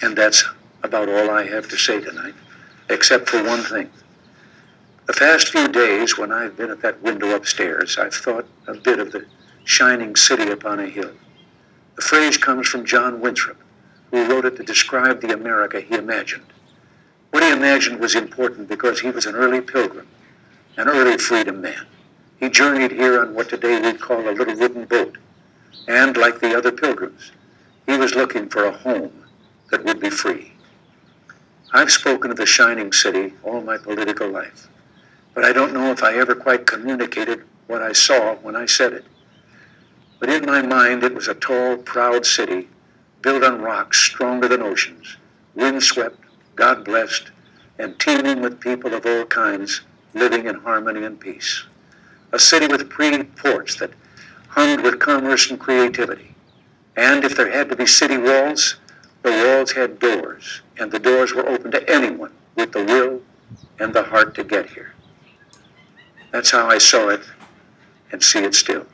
And that's about all I have to say tonight, except for one thing. The past few days, when I've been at that window upstairs, I've thought a bit of the shining city upon a hill. The phrase comes from John Winthrop, who wrote it to describe the America he imagined. What he imagined was important because he was an early pilgrim, an early freedom man. He journeyed here on what today we'd call a little wooden boat. And like the other pilgrims, he was looking for a home that would be free. I've spoken of the shining city all my political life, but I don't know if I ever quite communicated what I saw when I said it. But in my mind, it was a tall, proud city built on rocks stronger than oceans, windswept, God-blessed, and teeming with people of all kinds living in harmony and peace. A city with pretty ports that hummed with commerce and creativity. And if there had to be city walls, the walls had doors, and the doors were open to anyone with the will and the heart to get here. That's how I saw it and see it still.